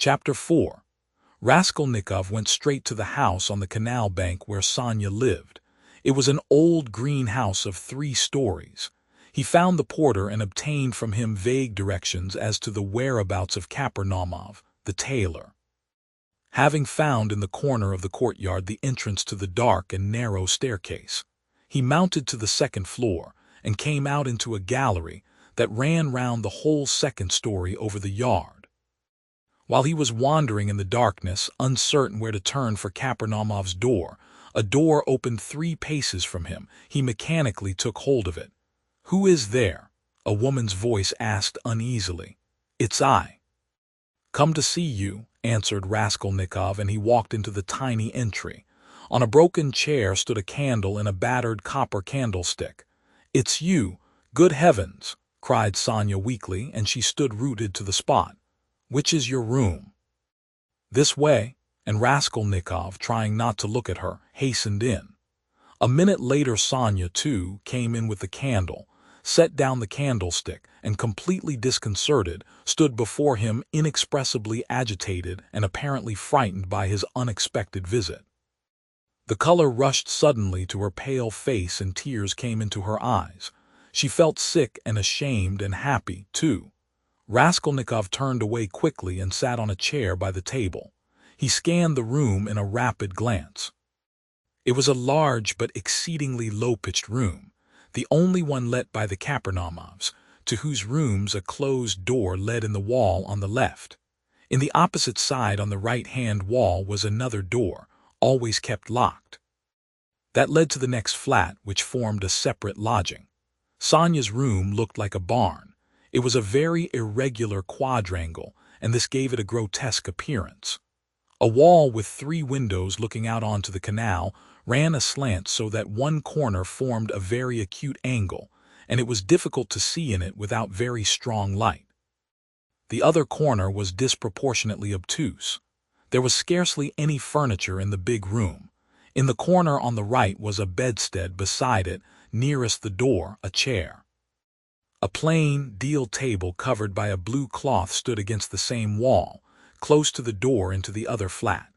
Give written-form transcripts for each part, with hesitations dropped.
Chapter 4. Raskolnikov went straight to the house on the canal bank where Sonya lived. It was an old green house of 3 stories. He found the porter and obtained from him vague directions as to the whereabouts of Kapernaumov, the tailor. Having found in the corner of the courtyard the entrance to the dark and narrow staircase, he mounted to the 2nd floor and came out into a gallery that ran round the whole 2nd story over the yard. While he was wandering in the darkness, uncertain where to turn for Kapernaumov's door, a door opened 3 paces from him. He mechanically took hold of it. "Who is there?" a woman's voice asked uneasily. "It's I." "Come to see you," answered Raskolnikov, and he walked into the tiny entry. On a broken chair stood a candle in a battered copper candlestick. "It's you! Good heavens!" cried Sonya weakly, and she stood rooted to the spot. "Which is your room?" "This way," and Raskolnikov, trying not to look at her, hastened in. A minute later Sonya, too, came in with the candle, set down the candlestick, and completely disconcerted, stood before him inexpressibly agitated and apparently frightened by his unexpected visit. The color rushed suddenly to her pale face and tears came into her eyes. She felt sick and ashamed and happy, too. Raskolnikov turned away quickly and sat on a chair by the table. He scanned the room in a rapid glance. It was a large but exceedingly low-pitched room, the only one let by the Kapernaumovs, to whose rooms a closed door led in the wall on the left. In the opposite side on the right-hand wall was another door, always kept locked. That led to the next flat, which formed a separate lodging. Sonya's room looked like a barn. It was a very irregular quadrangle, and this gave it a grotesque appearance. A wall with 3 windows looking out onto the canal ran aslant so that one corner formed a very acute angle, and it was difficult to see in it without very strong light. The other corner was disproportionately obtuse. There was scarcely any furniture in the big room. In the corner on the right was a bedstead, beside it, nearest the door, a chair. A plain deal table covered by a blue cloth stood against the same wall, close to the door into the other flat.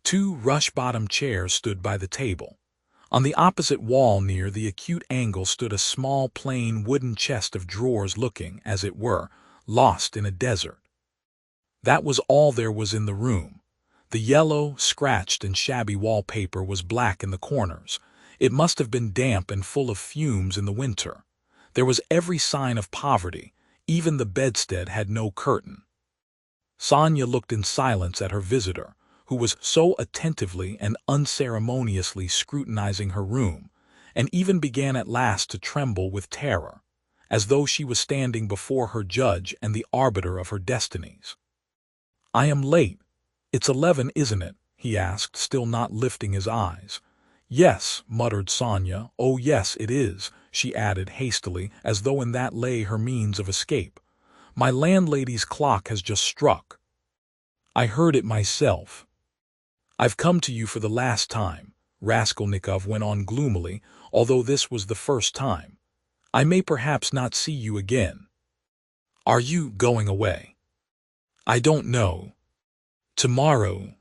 2 rush-bottomed chairs stood by the table. On the opposite wall near the acute angle stood a small plain wooden chest of drawers looking, as it were, lost in a desert. That was all there was in the room. The yellow, scratched and shabby wallpaper was black in the corners. It must have been damp and full of fumes in the winter. There was every sign of poverty. Even the bedstead had no curtain. Sonya looked in silence at her visitor, who was so attentively and unceremoniously scrutinizing her room, and even began at last to tremble with terror, as though she was standing before her judge and the arbiter of her destinies. "I am late. It's 11, isn't it?" he asked, still not lifting his eyes. "Yes," muttered Sonya. "Oh yes, it is," she added hastily, as though in that lay her means of escape. "My landlady's clock has just struck. I heard it myself." "I've come to you for the last time," Raskolnikov went on gloomily, "although this was the first time. I may perhaps not see you again." "Are you going away?" "I don't know. Tomorrow."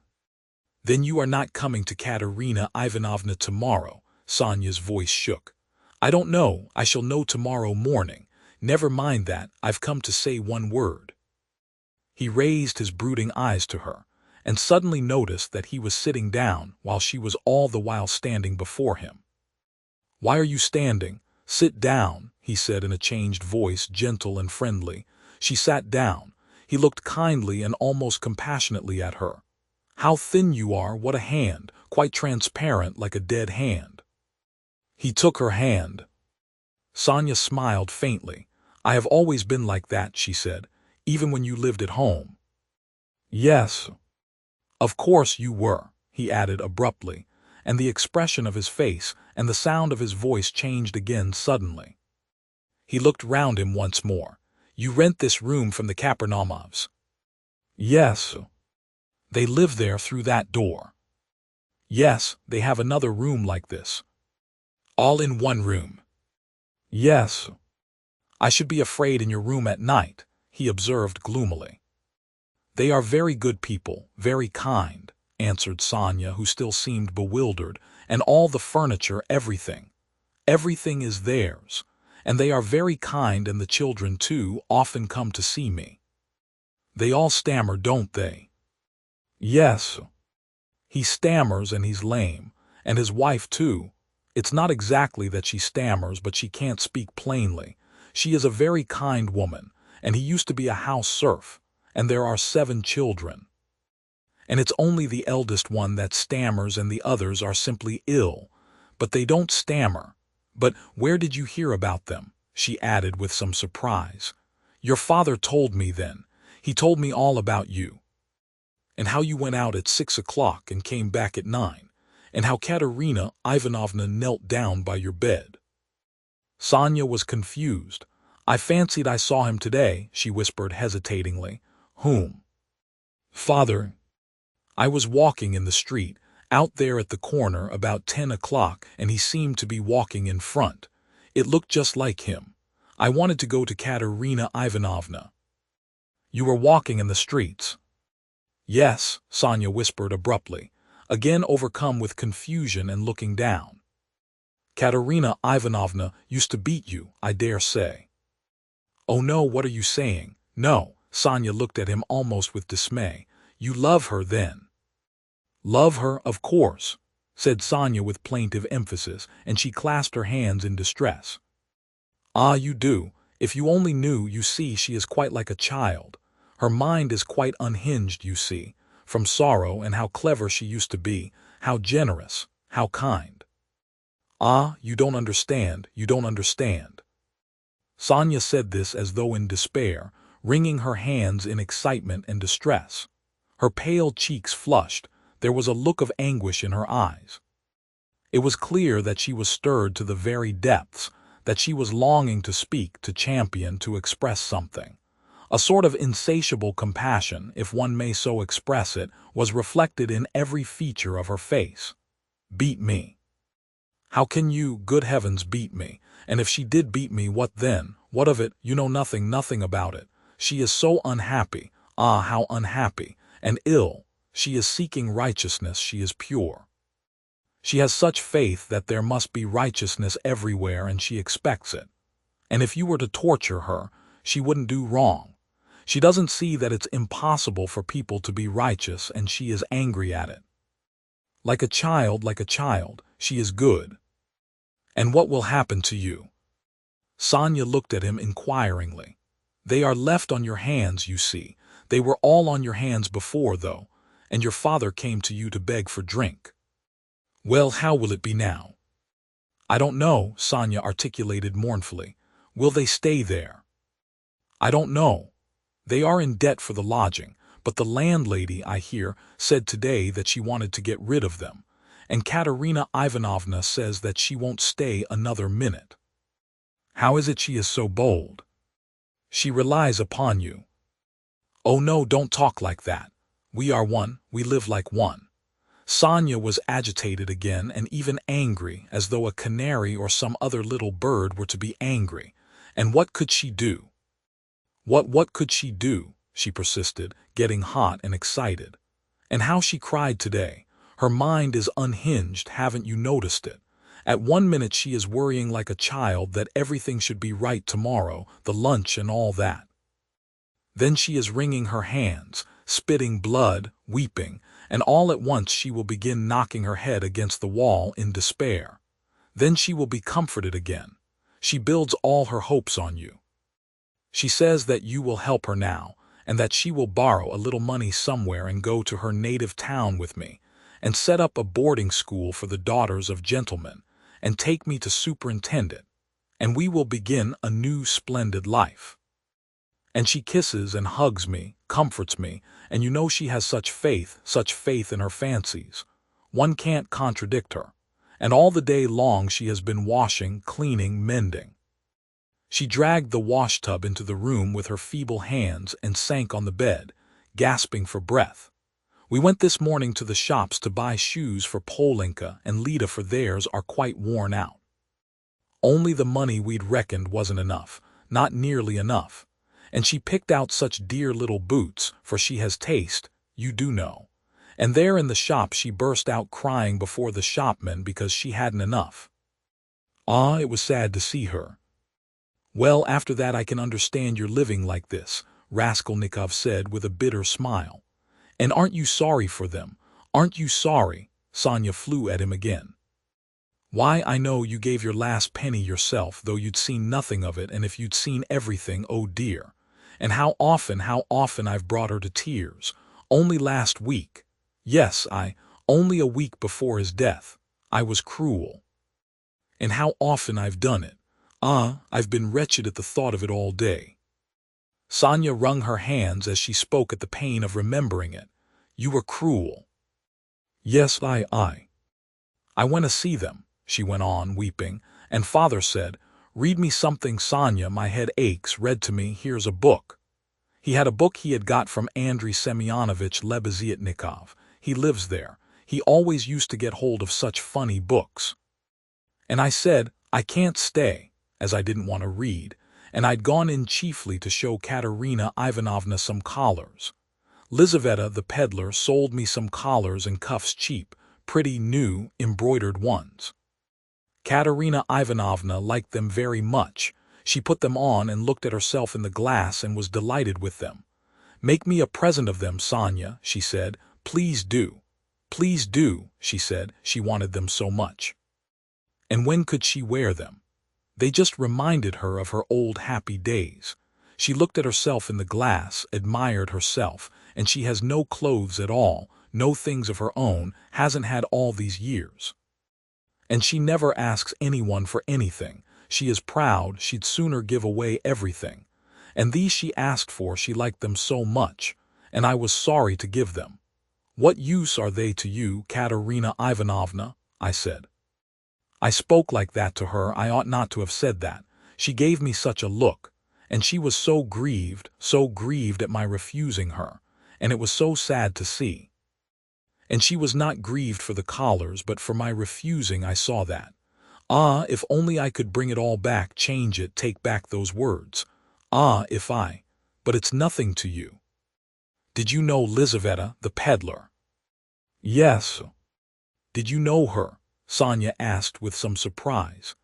"Then you are not coming to Katerina Ivanovna tomorrow?" Sonya's voice shook. "I don't know. I shall know tomorrow morning. Never mind that. I've come to say one word." He raised his brooding eyes to her, and suddenly noticed that he was sitting down while she was all the while standing before him. "Why are you standing? Sit down," he said in a changed voice, gentle and friendly. She sat down. He looked kindly and almost compassionately at her. "How thin you are, what a hand, quite transparent like a dead hand." He took her hand. Sonya smiled faintly. "I have always been like that," she said, "even when you lived at home." "Yes, of course you were," he added abruptly, and the expression of his face and the sound of his voice changed again suddenly. He looked round him once more. "You rent this room from the Kapernaumovs?" "Yes." "They live there through that door?" "Yes, they have another room like this." "All in one room?" "Yes." "I should be afraid in your room at night," he observed gloomily. They are very good people, very kind, answered Sonya, who still seemed bewildered, and all the furniture, everything. Everything is theirs, and they are very kind, and the children, too, often come to see me. They all stammer, don't they? Yes. He stammers and he's lame, and his wife, too. It's not exactly that she stammers, but she can't speak plainly. She is a very kind woman, and he used to be a house serf, and there are 7 children. And it's only the eldest one that stammers, and the others are simply ill, but they don't stammer. But where did you hear about them? She added with some surprise. Your father told me then. He told me all about you. And how you went out at 6 o'clock and came back at 9, and how Katerina Ivanovna knelt down by your bed. Sonya was confused. I fancied I saw him today, she whispered hesitatingly. Whom? Father. I was walking in the street, out there at the corner, about 10 o'clock, and he seemed to be walking in front. It looked just like him. I wanted to go to Katerina Ivanovna. You were walking in the streets? Yes, Sonya whispered abruptly, again overcome with confusion and looking down. Katerina Ivanovna used to beat you, I dare say. Oh no, what are you saying? No, Sonya looked at him almost with dismay. You love her then? Love her, of course, said Sonya with plaintive emphasis, and she clasped her hands in distress. Ah, you do. If you only knew, you see, she is quite like a child. Her mind is quite unhinged, you see, from sorrow, and how clever she used to be, how generous, how kind. Ah, you don't understand, you don't understand. Sonya said this as though in despair, wringing her hands in excitement and distress. Her pale cheeks flushed. There was a look of anguish in her eyes. It was clear that she was stirred to the very depths, that she was longing to speak, to champion, to express something. A sort of insatiable compassion, if one may so express it, was reflected in every feature of her face. Beat me. How can you, good heavens, beat me? And if she did beat me, what then? What of it? You know nothing about it. She is so unhappy. Ah, how unhappy. And ill. She is seeking righteousness. She is pure. She has such faith that there must be righteousness everywhere, and she expects it. And if you were to torture her, she wouldn't do wrong. She doesn't see that it's impossible for people to be righteous, and she is angry at it. Like a child, she is good. And what will happen to you? Sonya looked at him inquiringly. They are left on your hands, you see. They were all on your hands before, though, and your father came to you to beg for drink. Well, how will it be now? I don't know, Sonya articulated mournfully. Will they stay there? I don't know. They are in debt for the lodging, but the landlady, I hear, said today that she wanted to get rid of them, and Katerina Ivanovna says that she won't stay another minute. How is it she is so bold? She relies upon you. Oh no, don't talk like that. We are one, we live like one. Sonya was agitated again and even angry, as though a canary or some other little bird were to be angry. And what could she do? What could she do? She persisted, getting hot and excited. And how she cried today. Her mind is unhinged, haven't you noticed it? At one minute she is worrying like a child that everything should be right tomorrow, the lunch and all that. Then she is wringing her hands, spitting blood, weeping, and all at once she will begin knocking her head against the wall in despair. Then she will be comforted again. She builds all her hopes on you. She says that you will help her now, and that she will borrow a little money somewhere and go to her native town with me, and set up a boarding school for the daughters of gentlemen, and take me to superintend it, and we will begin a new splendid life. And she kisses and hugs me, comforts me, and you know she has such faith in her fancies. One can't contradict her. And all the day long she has been washing, cleaning, mending. She dragged the washtub into the room with her feeble hands and sank on the bed, gasping for breath. We went this morning to the shops to buy shoes for Polenka and Lida, for theirs are quite worn out. Only the money we'd reckoned wasn't enough, not nearly enough. And she picked out such dear little boots, for she has taste, you do know. And there in the shop she burst out crying before the shopman because she hadn't enough. Ah, it was sad to see her. Well, after that I can understand your living like this, Raskolnikov said with a bitter smile. And aren't you sorry for them? Aren't you sorry? Sonya flew at him again. Why, I know you gave your last penny yourself, though you'd seen nothing of it, and if you'd seen everything, oh dear. And how often I've brought her to tears. Only last week. Yes, only a week before his death. I was cruel. And how often I've done it. Ah, I've been wretched at the thought of it all day. Sonya wrung her hands as she spoke at the pain of remembering it. You were cruel. Yes, I went to see them, she went on, weeping, and father said, read me something, Sonya, my head aches, read to me, here's a book. He had a book he had got from Andrei Semyonovich Lebeziatnikov. He lives there. He always used to get hold of such funny books. And I said, I can't stay, as I didn't want to read, and I'd gone in chiefly to show Katerina Ivanovna some collars. Lizaveta, the peddler, sold me some collars and cuffs cheap, pretty new, embroidered ones. Katerina Ivanovna liked them very much. She put them on and looked at herself in the glass and was delighted with them. Make me a present of them, Sonya, she said. Please do. Please do, she said. She wanted them so much. And when could she wear them? They just reminded her of her old happy days. She looked at herself in the glass, admired herself, and she has no clothes at all, no things of her own, hasn't had all these years. And she never asks anyone for anything. She is proud, she'd sooner give away everything. And these she asked for, she liked them so much, and I was sorry to give them. What use are they to you, Katerina Ivanovna? I said. I spoke like that to her. I ought not to have said that. She gave me such a look, and she was so grieved at my refusing her, and it was so sad to see. And she was not grieved for the collars, but for my refusing. I saw that. Ah, if only I could bring it all back, change it, take back those words. Ah, if I... But it's nothing to you. Did you know Lizaveta, the peddler? Yes. Did you know her? Sonya asked with some surprise.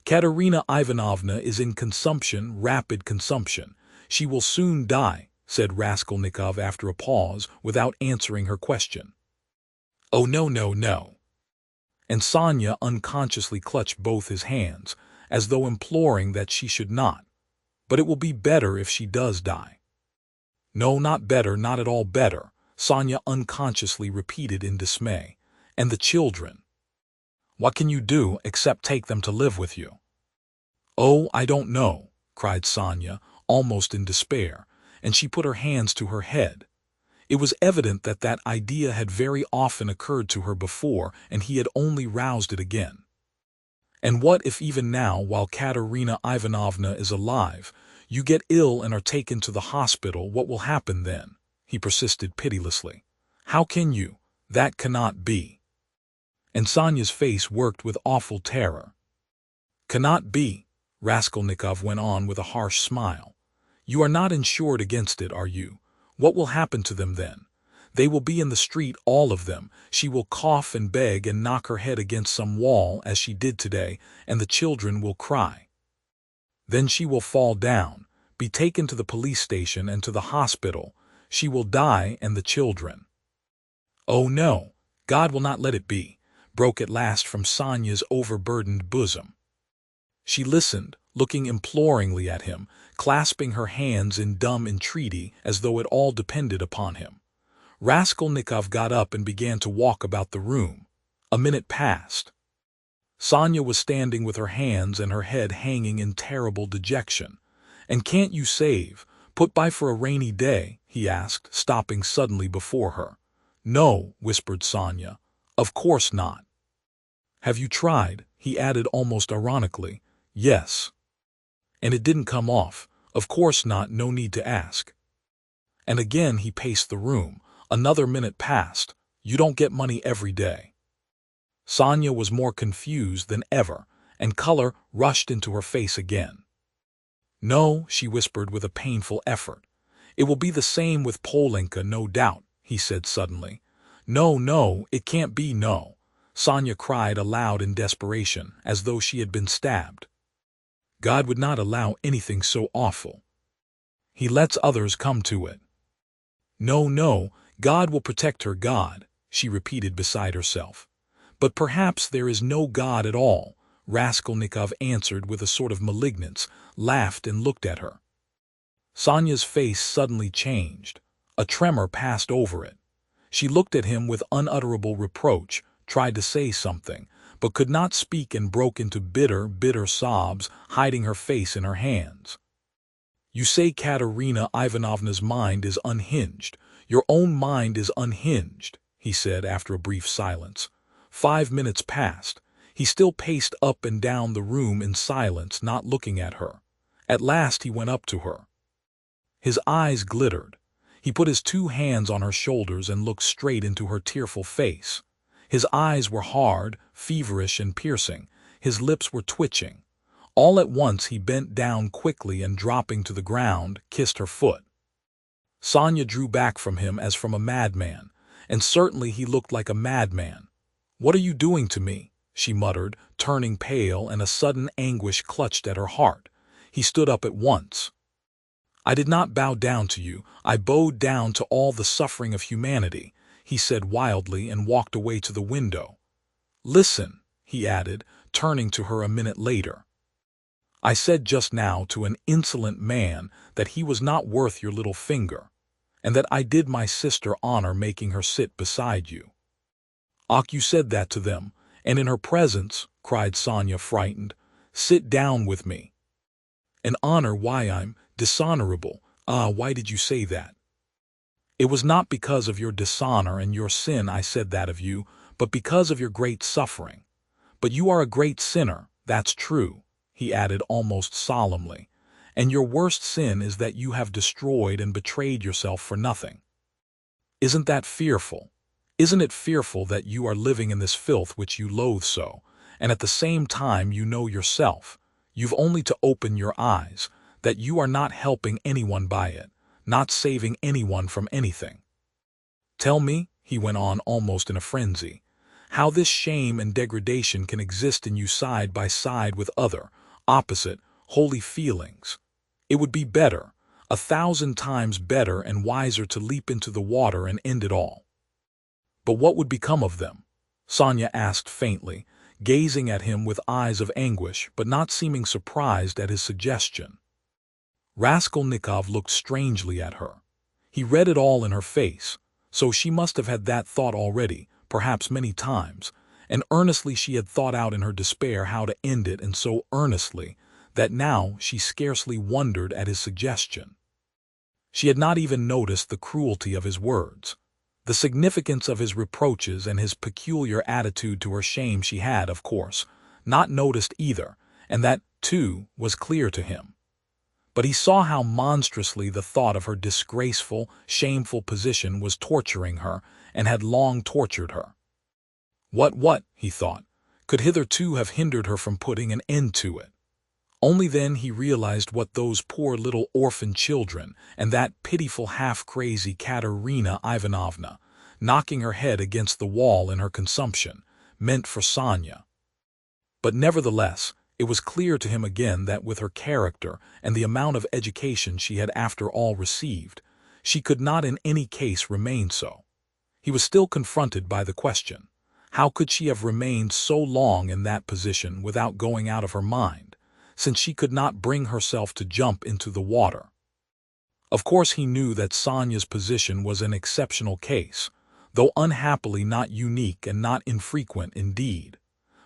Katerina Ivanovna is in consumption, rapid consumption. She will soon die, said Raskolnikov after a pause, without answering her question. Oh, no, no, no. And Sonya unconsciously clutched both his hands, as though imploring that she should not. But it will be better if she does die. No, not better, not at all better, Sonya unconsciously repeated in dismay. And the children? What can you do except take them to live with you? Oh, I don't know, cried Sonya, almost in despair, and she put her hands to her head. It was evident that that idea had very often occurred to her before, and he had only roused it again. And what if even now, while Katerina Ivanovna is alive, you get ill and are taken to the hospital? What will happen then? He persisted pitilessly. How can you? That cannot be. And Sonya's face worked with awful terror. Cannot be, Raskolnikov went on with a harsh smile. You are not insured against it, are you? What will happen to them then? They will be in the street, all of them. She will cough and beg and knock her head against some wall, as she did today, and the children will cry. Then she will fall down, be taken to the police station and to the hospital. She will die, and the children. Oh no, God will not let it be, broke at last from Sonya's overburdened bosom. She listened, looking imploringly at him, clasping her hands in dumb entreaty as though it all depended upon him. Raskolnikov got up and began to walk about the room. A minute passed. Sonya was standing with her hands and her head hanging in terrible dejection. And can't you save, put by for a rainy day? He asked, stopping suddenly before her. No, whispered Sonya. Of course not. Have you tried? He added almost ironically. Yes. And it didn't come off. Of course not, no need to ask. And again he paced the room. Another minute passed. You don't get money every day. Sonya was more confused than ever, and color rushed into her face again. No, she whispered with a painful effort. It will be the same with Polenka, no doubt, he said suddenly. No, no, it can't be, no. Sonya cried aloud in desperation, as though she had been stabbed. God would not allow anything so awful. He lets others come to it. No, no, God will protect her, God, she repeated beside herself. But perhaps there is no God at all, Raskolnikov answered with a sort of malignance, laughed and looked at her. Sonya's face suddenly changed. A tremor passed over it. She looked at him with unutterable reproach, tried to say something, but could not speak and broke into bitter, bitter sobs, hiding her face in her hands. You say Katerina Ivanovna's mind is unhinged. Your own mind is unhinged, he said after a brief silence. 5 minutes passed. He still paced up and down the room in silence, not looking at her. At last he went up to her. His eyes glittered. He put his 2 hands on her shoulders and looked straight into her tearful face. His eyes were hard, feverish and piercing. His lips were twitching. All at once he bent down quickly and, dropping to the ground, kissed her foot. Sonya drew back from him as from a madman, and certainly he looked like a madman. "What are you doing to me?" she muttered, turning pale, and a sudden anguish clutched at her heart. He stood up at once. "I did not bow down to you. I bowed down to all the suffering of humanity," he said wildly, and walked away to the window. "Listen," he added, turning to her a minute later. "I said just now to an insolent man that he was not worth your little finger, and that I did my sister honor making her sit beside you." "Ach, you said that to them, and in her presence," cried Sonya, frightened. "Sit down with me." "An honor? Why, I'm dishonorable." "Ah, why did you say that?" "It was not because of your dishonor and your sin I said that of you, but because of your great suffering. But you are a great sinner, that's true," he added almost solemnly, "and your worst sin is that you have destroyed and betrayed yourself for nothing. Isn't that fearful? Isn't it fearful that you are living in this filth which you loathe so, and at the same time you know yourself, you've only to open your eyes, that you are not helping anyone by it, not saving anyone from anything? Tell me," he went on almost in a frenzy, "how this shame and degradation can exist in you side by side with other, opposite, holy feelings. It would be better, 1,000 times better and wiser to leap into the water and end it all." "But what would become of them?" Sonya asked faintly, gazing at him with eyes of anguish, but not seeming surprised at his suggestion. Raskolnikov looked strangely at her. He read it all in her face, so she must have had that thought already, perhaps many times, and earnestly she had thought out in her despair how to end it, and so earnestly that now she scarcely wondered at his suggestion. She had not even noticed the cruelty of his words. The significance of his reproaches and his peculiar attitude to her shame she had, of course, not noticed either, and that, too, was clear to him. But he saw how monstrously the thought of her disgraceful, shameful position was torturing her, and had long tortured her. What, he thought, could hitherto have hindered her from putting an end to it? Only then he realized what those poor little orphan children and that pitiful half-crazy Katerina Ivanovna, knocking her head against the wall in her consumption, meant for Sonya. But nevertheless, it was clear to him again that with her character and the amount of education she had after all received, she could not in any case remain so. He was still confronted by the question, how could she have remained so long in that position without going out of her mind, since she could not bring herself to jump into the water? Of course he knew that Sonya's position was an exceptional case, though unhappily not unique and not infrequent indeed.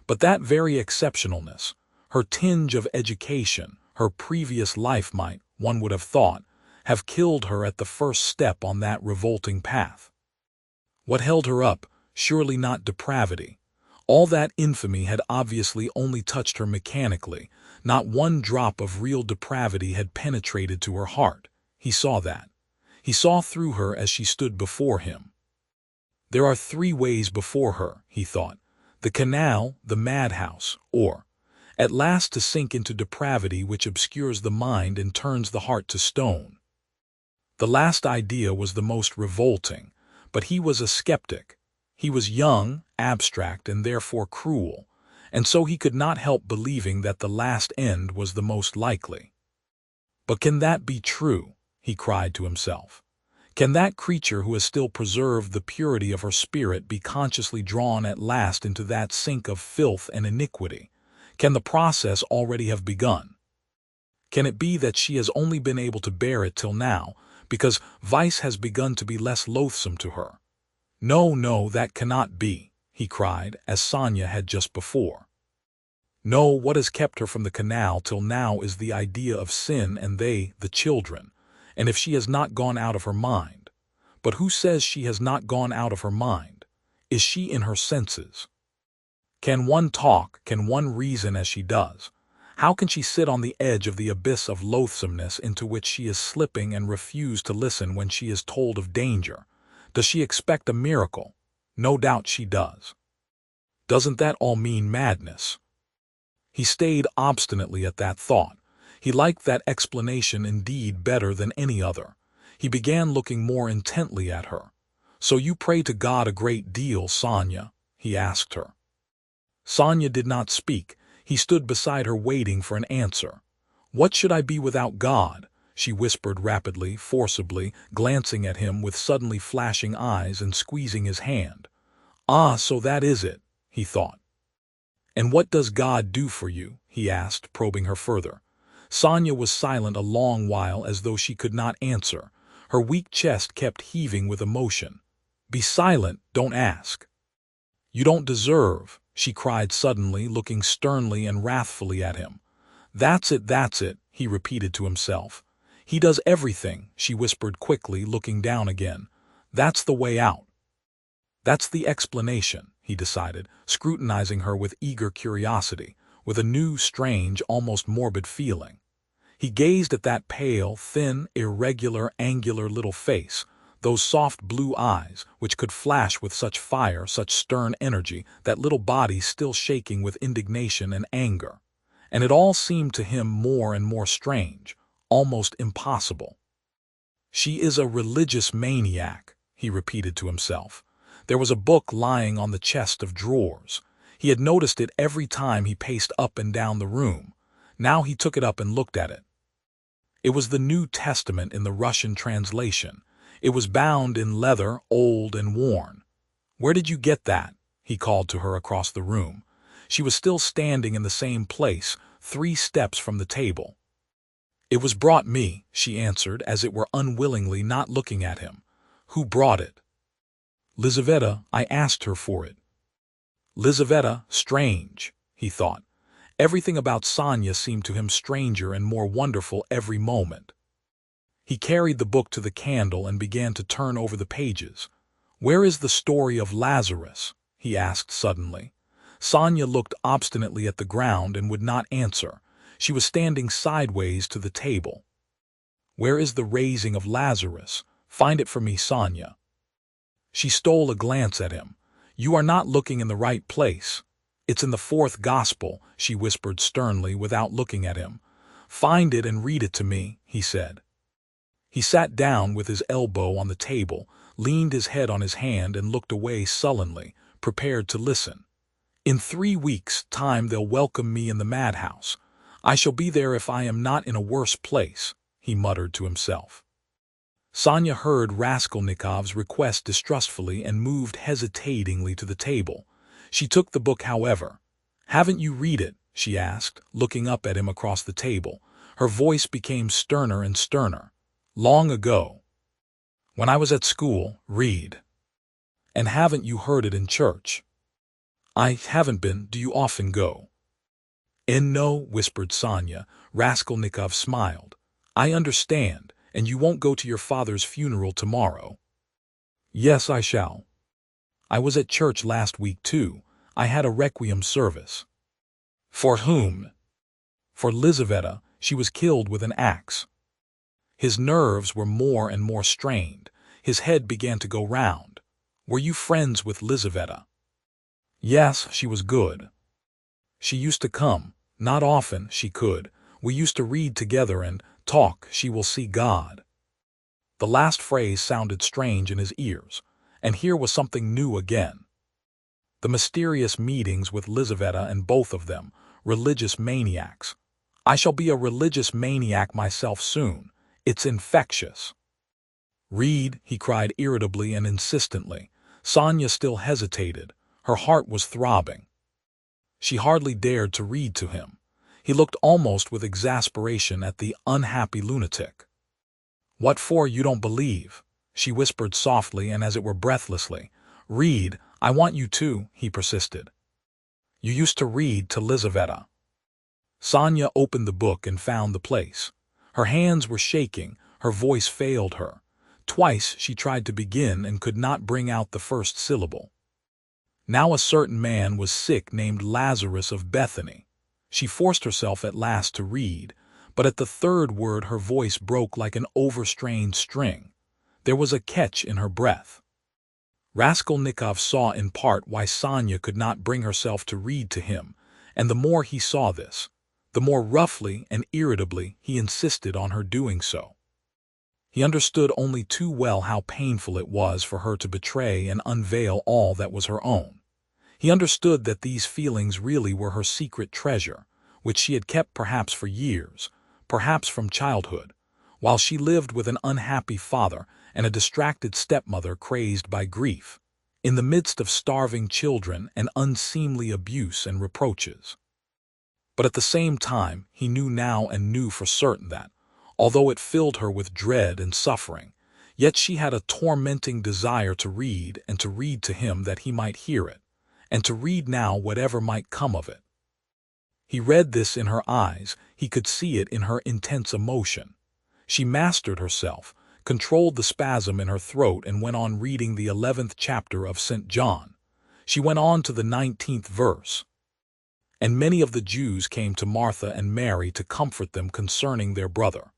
But that very exceptionalness, her tinge of education, her previous life might, one would have thought, have killed her at the first step on that revolting path. What held her up? Surely not depravity. All that infamy had obviously only touched her mechanically. Not one drop of real depravity had penetrated to her heart. He saw that. He saw through her as she stood before him. There are 3 ways before her, he thought: the canal, the madhouse, or... at last to sink into depravity which obscures the mind and turns the heart to stone. The last idea was the most revolting, but he was a skeptic. He was young, abstract, and therefore cruel, and so he could not help believing that the last end was the most likely. But can that be true? He cried to himself. Can that creature who has still preserved the purity of her spirit be consciously drawn at last into that sink of filth and iniquity? Can the process already have begun? Can it be that she has only been able to bear it till now, because vice has begun to be less loathsome to her? No, no, that cannot be, he cried, as Sonia had just before. No, what has kept her from the canal till now is the idea of sin and they, the children, and if she has not gone out of her mind. But who says she has not gone out of her mind? Is she in her senses? Can one talk, can one reason as she does? How can she sit on the edge of the abyss of loathsomeness into which she is slipping and refuse to listen when she is told of danger? Does she expect a miracle? No doubt she does. Doesn't that all mean madness? He stayed obstinately at that thought. He liked that explanation indeed better than any other. He began looking more intently at her. "So you pray to God a great deal, Sonia?" he asked her. Sonia did not speak. He stood beside her waiting for an answer. "What should I be without God?" she whispered rapidly, forcibly, glancing at him with suddenly flashing eyes and squeezing his hand. "Ah, so that is it," he thought. "And what does God do for you?" he asked, probing her further. Sonia was silent a long while as though she could not answer. Her weak chest kept heaving with emotion. "Be silent, don't ask." "You don't deserve," she cried suddenly, looking sternly and wrathfully at him. That's it," he repeated to himself. "He does everything," she whispered quickly, looking down again. "That's the way out." That's the explanation, he decided, scrutinizing her with eager curiosity, with a new, strange, almost morbid feeling. He gazed at that pale, thin, irregular, angular little face, those soft blue eyes, which could flash with such fire, such stern energy, that little body still shaking with indignation and anger. And it all seemed to him more and more strange, almost impossible. "She is a religious maniac," he repeated to himself. There was a book lying on the chest of drawers. He had noticed it every time he paced up and down the room. Now he took it up and looked at it. It was the New Testament in the Russian translation. It was bound in leather, old and worn. "Where did you get that?" he called to her across the room. She was still standing in the same place, 3 steps from the table. "It was brought me," she answered, as it were unwillingly, not looking at him. "Who brought it?" "Lizaveta, I asked her for it." Lizaveta, strange, he thought. Everything about Sonia seemed to him stranger and more wonderful every moment. He carried the book to the candle and began to turn over the pages. "Where is the story of Lazarus?" he asked suddenly. Sonia looked obstinately at the ground and would not answer. She was standing sideways to the table. "Where is the raising of Lazarus? Find it for me, Sonia." She stole a glance at him. "You are not looking in the right place. It's in the 4th Gospel," she whispered sternly without looking at him. "Find it and read it to me," he said. He sat down with his elbow on the table, leaned his head on his hand and looked away sullenly, prepared to listen. "In 3 weeks' time they'll welcome me in the madhouse. I shall be there if I am not in a worse place," he muttered to himself. Sonia heard Raskolnikov's request distrustfully and moved hesitatingly to the table. She took the book, however. "Haven't you read it?" she asked, looking up at him across the table. Her voice became sterner and sterner. "Long ago. When I was at school, read." "And haven't you heard it in church?" "I haven't been. Do you often go?" No," whispered Sonia. Raskolnikov smiled. "I understand. And you won't go to your father's funeral tomorrow?" "Yes, I shall. I was at church last week, too. I had a requiem service." "For whom?" "For Lizaveta. She was killed with an axe." His nerves were more and more strained. His head began to go round. "Were you friends with Lizaveta?" "Yes, she was good. She used to come. Not often, she could. We used to read together and talk. She will see God. The last phrase sounded strange in his ears, and here was something new again. The mysterious meetings with Lizaveta and both of them, religious maniacs. I shall be a religious maniac myself soon. It's infectious. Read, he cried irritably and insistently. Sonya still hesitated. Her heart was throbbing. She hardly dared to read to him. He looked almost with exasperation at the unhappy lunatic. What for, you don't believe? She whispered softly and as it were breathlessly. Read, I want you to, he persisted. You used to read to Lizaveta. Sonya opened the book and found the place. Her hands were shaking, her voice failed her. Twice she tried to begin and could not bring out the first syllable. Now a certain man was sick named Lazarus of Bethany. She forced herself at last to read, but at the third word her voice broke like an overstrained string. There was a catch in her breath. Raskolnikov saw in part why Sonya could not bring herself to read to him, and the more he saw this, the more roughly and irritably he insisted on her doing so. He understood only too well how painful it was for her to betray and unveil all that was her own. He understood that these feelings really were her secret treasure, which she had kept perhaps for years, perhaps from childhood, while she lived with an unhappy father and a distracted stepmother crazed by grief, in the midst of starving children and unseemly abuse and reproaches. But at the same time, he knew now and knew for certain that, although it filled her with dread and suffering, yet she had a tormenting desire to read and to read to him that he might hear it, and to read now whatever might come of it. He read this in her eyes, he could see it in her intense emotion. She mastered herself, controlled the spasm in her throat and went on reading the 11th chapter of St. John. She went on to the 19th verse. And many of the Jews came to Martha and Mary to comfort them concerning their brother.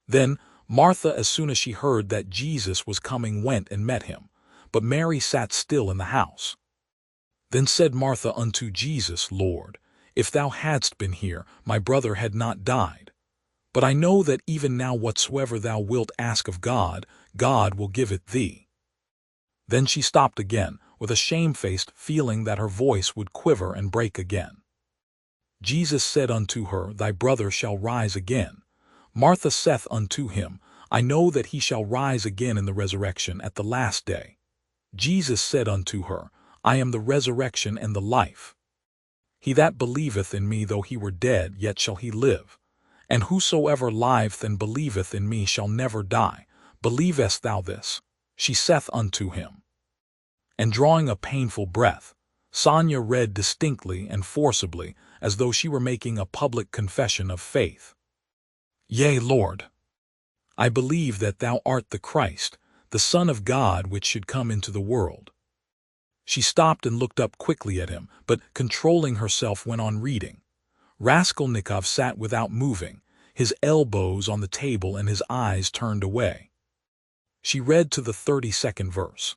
Then Martha, as soon as she heard that Jesus was coming, went and met him, but Mary sat still in the house. Then said Martha unto Jesus, Lord, if thou hadst been here, my brother had not died. But I know that even now whatsoever thou wilt ask of God, God will give it thee. Then she stopped again, with a shamefaced feeling that her voice would quiver and break again. Jesus said unto her, Thy brother shall rise again. Martha saith unto him, I know that he shall rise again in the resurrection at the last day. Jesus said unto her, I am the resurrection and the life. He that believeth in me, though he were dead, yet shall he live. And whosoever liveth and believeth in me shall never die. Believest thou this? She saith unto him. And drawing a painful breath, Sonya read distinctly and forcibly, as though she were making a public confession of faith. Yea, Lord, I believe that thou art the Christ, the Son of God, which should come into the world. She stopped and looked up quickly at him, but controlling herself went on reading. Raskolnikov sat without moving, his elbows on the table and his eyes turned away. She read to the 32nd verse.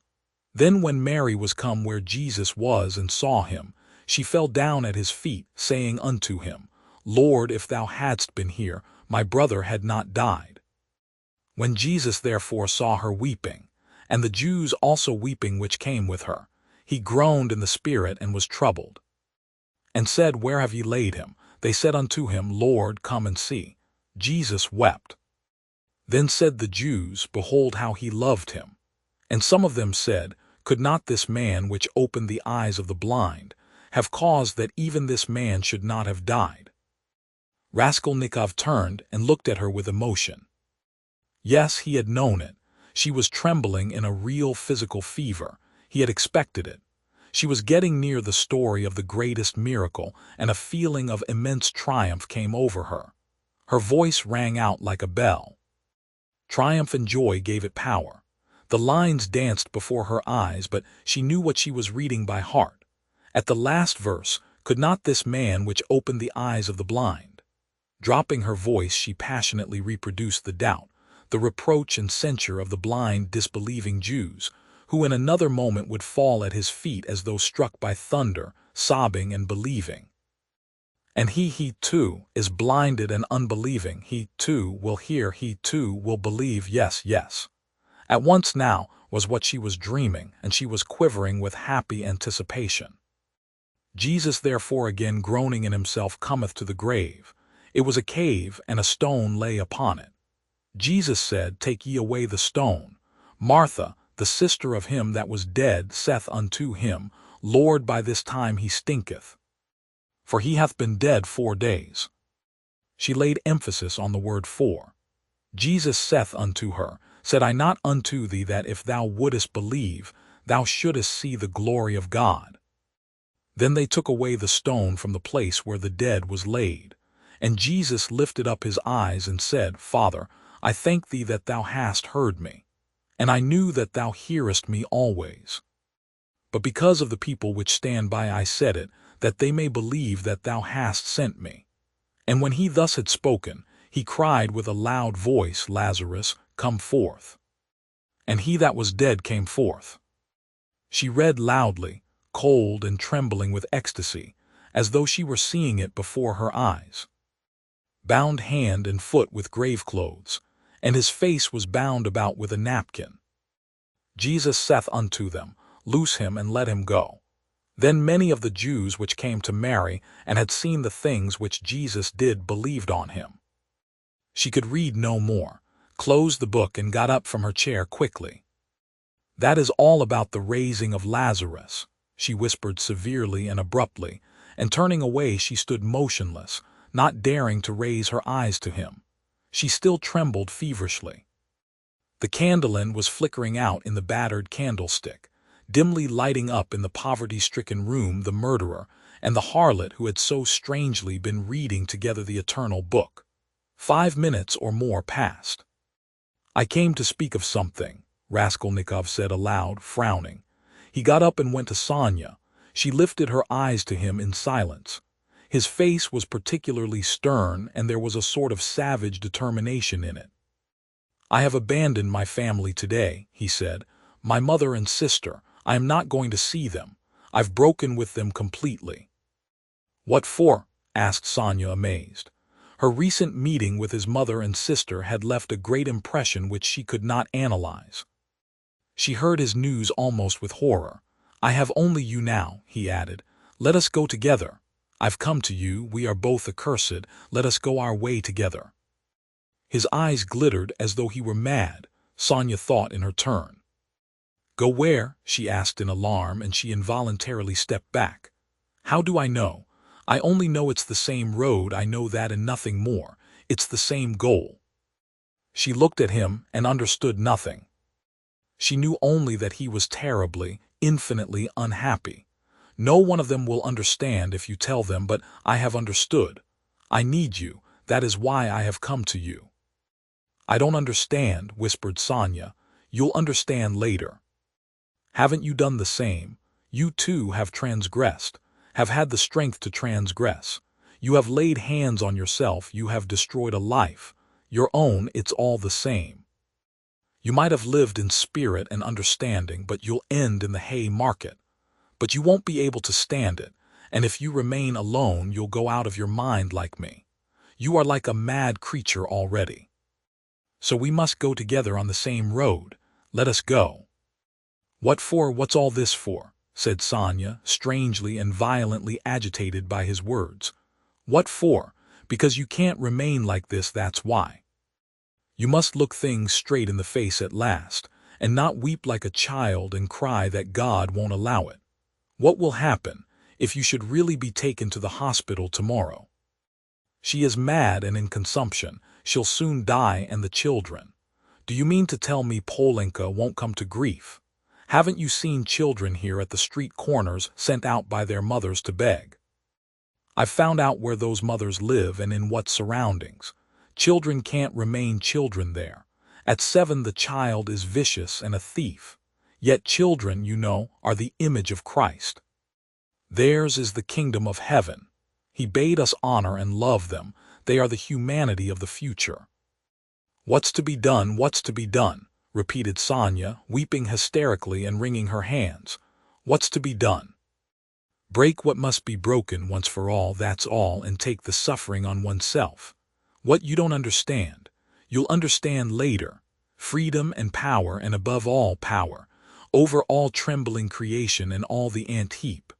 Then when Mary was come where Jesus was and saw him, she fell down at his feet, saying unto him, Lord, if thou hadst been here, my brother had not died. When Jesus therefore saw her weeping, and the Jews also weeping which came with her, he groaned in the spirit and was troubled, and said, Where have ye laid him? They said unto him, Lord, come and see. Jesus wept. Then said the Jews, Behold how he loved him. And some of them said, Could not this man which opened the eyes of the blind have caused that even this man should not have died? Raskolnikov turned and looked at her with emotion. Yes, he had known it. She was trembling in a real physical fever. He had expected it. She was getting near the story of the greatest miracle, and a feeling of immense triumph came over her. Her voice rang out like a bell. Triumph and joy gave it power. The lines danced before her eyes, but she knew what she was reading by heart. At the last verse, Could not this man which opened the eyes of the blind? Dropping her voice, she passionately reproduced the doubt, the reproach and censure of the blind, disbelieving Jews, who in another moment would fall at his feet as though struck by thunder, sobbing and believing. And he too, is blinded and unbelieving. He too will hear, he too will believe. Yes, yes. At once now was what she was dreaming, and she was quivering with happy anticipation. Jesus therefore again groaning in himself cometh to the grave. It was a cave, and a stone lay upon it. Jesus said, Take ye away the stone. Martha, the sister of him that was dead, saith unto him, Lord, by this time he stinketh, for he hath been dead 4 days. She laid emphasis on the word 4. Jesus saith unto her, Said I not unto thee that if thou wouldest believe, thou shouldest see the glory of God? Then they took away the stone from the place where the dead was laid. And Jesus lifted up his eyes and said, Father, I thank thee that thou hast heard me, and I knew that thou hearest me always. But because of the people which stand by I said it, that they may believe that thou hast sent me. And when he thus had spoken, he cried with a loud voice, Lazarus, come forth. And he that was dead came forth. She read loudly, cold and trembling with ecstasy, as though she were seeing it before her eyes. Bound hand and foot with grave clothes, and his face was bound about with a napkin. Jesus saith unto them, Loose him and let him go. Then many of the Jews which came to Mary and had seen the things which Jesus did believed on him. She could read no more, closed the book and got up from her chair quickly. That is all about the raising of Lazarus, she whispered severely and abruptly, and turning away she stood motionless, not daring to raise her eyes to him. She still trembled feverishly. The candle-end was flickering out in the battered candlestick, dimly lighting up in the poverty-stricken room the murderer and the harlot who had so strangely been reading together the eternal book. 5 minutes or more passed. I came to speak of something, Raskolnikov said aloud, frowning. He got up and went to Sonya. She lifted her eyes to him in silence. His face was particularly stern, and there was a sort of savage determination in it. I have abandoned my family today, he said. My mother and sister, I am not going to see them. I've broken with them completely. What for? Asked Sonya, amazed. Her recent meeting with his mother and sister had left a great impression which she could not analyze. She heard his news almost with horror. I have only you now, he added. Let us go together. I've come to you, we are both accursed, let us go our way together. His eyes glittered as though he were mad, Sonya thought in her turn. Go where? She asked in alarm, and she involuntarily stepped back. How do I know? I only know it's the same road, I know that and nothing more. It's the same goal. She looked at him and understood nothing. She knew only that he was terribly, infinitely unhappy. No one of them will understand if you tell them, but I have understood. I need you, that is why I have come to you. I don't understand, whispered Sonya. You'll understand later. Haven't you done the same? You too have transgressed, have had the strength to transgress. You have laid hands on yourself, you have destroyed a life. Your own, it's all the same. You might have lived in spirit and understanding, but you'll end in the hay market. But you won't be able to stand it, and if you remain alone, you'll go out of your mind like me. You are like a mad creature already. So we must go together on the same road. Let us go. What for? What's all this for? Said Sonya, strangely and violently agitated by his words. What for? Because you can't remain like this, that's why. You must look things straight in the face at last, and not weep like a child and cry that God won't allow it. What will happen if you should really be taken to the hospital tomorrow? She is mad and in consumption. She'll soon die, and the children. Do you mean to tell me Polenka won't come to grief? Haven't you seen children here at the street corners sent out by their mothers to beg? I've found out where those mothers live and in what surroundings. Children can't remain children there. At 7 the child is vicious and a thief. Yet children, you know, are the image of Christ. Theirs is the kingdom of heaven. He bade us honor and love them. They are the humanity of the future. What's to be done? What's to be done? Repeated Sonya, weeping hysterically and wringing her hands. What's to be done? Break what must be broken once for all, that's all, and take the suffering on oneself. What you don't understand, you'll understand later. Freedom and power, and above all power, over all trembling creation and all the ant heap.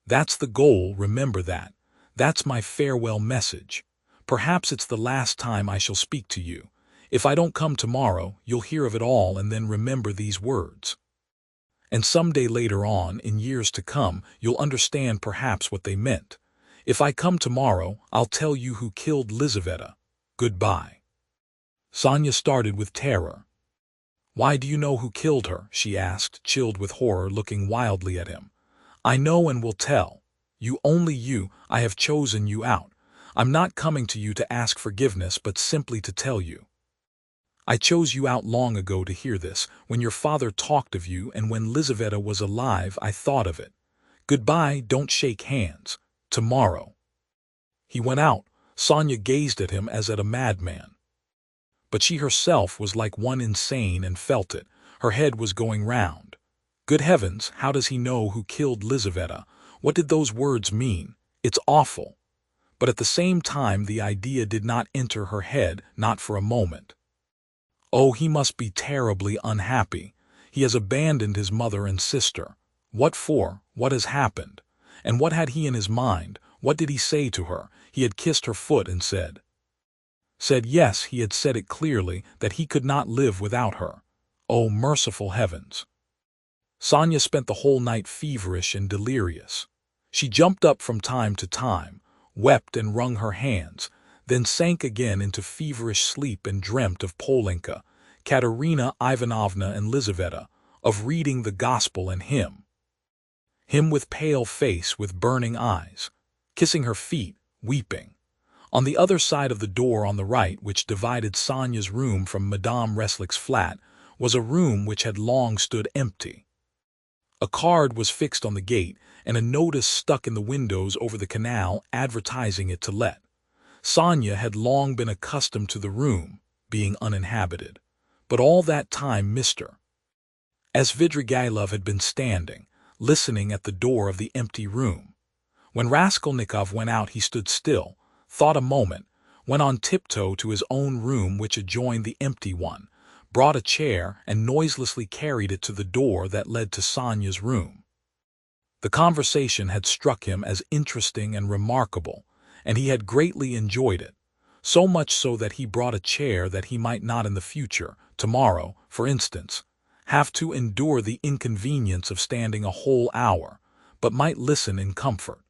That's the goal, remember that. That's my farewell message. Perhaps it's the last time I shall speak to you. If I don't come tomorrow, you'll hear of it all and then remember these words. And someday later on, in years to come, you'll understand perhaps what they meant. If I come tomorrow, I'll tell you who killed Lizaveta. Goodbye. Sonya started with terror. Why do you know who killed her? She asked, chilled with horror, looking wildly at him. I know and will tell. You, only you, I have chosen you out. I'm not coming to you to ask forgiveness, but simply to tell you. I chose you out long ago to hear this, when your father talked of you, and when Lizaveta was alive I thought of it. Goodbye, don't shake hands. Tomorrow. He went out. Sonya gazed at him as at a madman. But she herself was like one insane and felt it. Her head was going round. Good heavens, how does he know who killed Lizaveta? What did those words mean? It's awful. But at the same time the idea did not enter her head, not for a moment. Oh, he must be terribly unhappy. He has abandoned his mother and sister. What for? What has happened? And what had he in his mind? What did he say to her? He had kissed her foot and said yes, he had said it clearly, that he could not live without her. Oh, merciful heavens! Sonya spent the whole night feverish and delirious. She jumped up from time to time, wept and wrung her hands, then sank again into feverish sleep and dreamt of Polenka, Katerina Ivanovna and Lizaveta, of reading the gospel and him with pale face, with burning eyes, kissing her feet, weeping. On the other side of the door on the right, which divided Sonya's room from Madame Reslick's flat, was a room which had long stood empty. A card was fixed on the gate, and a notice stuck in the windows over the canal advertising it to let. Sonya had long been accustomed to the room being uninhabited, but all that time Mr. Svidrigailov had been standing, listening at the door of the empty room. When Raskolnikov went out he stood still, thought a moment, went on tiptoe to his own room which adjoined the empty one, brought a chair and noiselessly carried it to the door that led to Sonya's room. The conversation had struck him as interesting and remarkable, and he had greatly enjoyed it, so much so that he brought a chair that he might not in the future, tomorrow, for instance, have to endure the inconvenience of standing a whole hour, but might listen in comfort.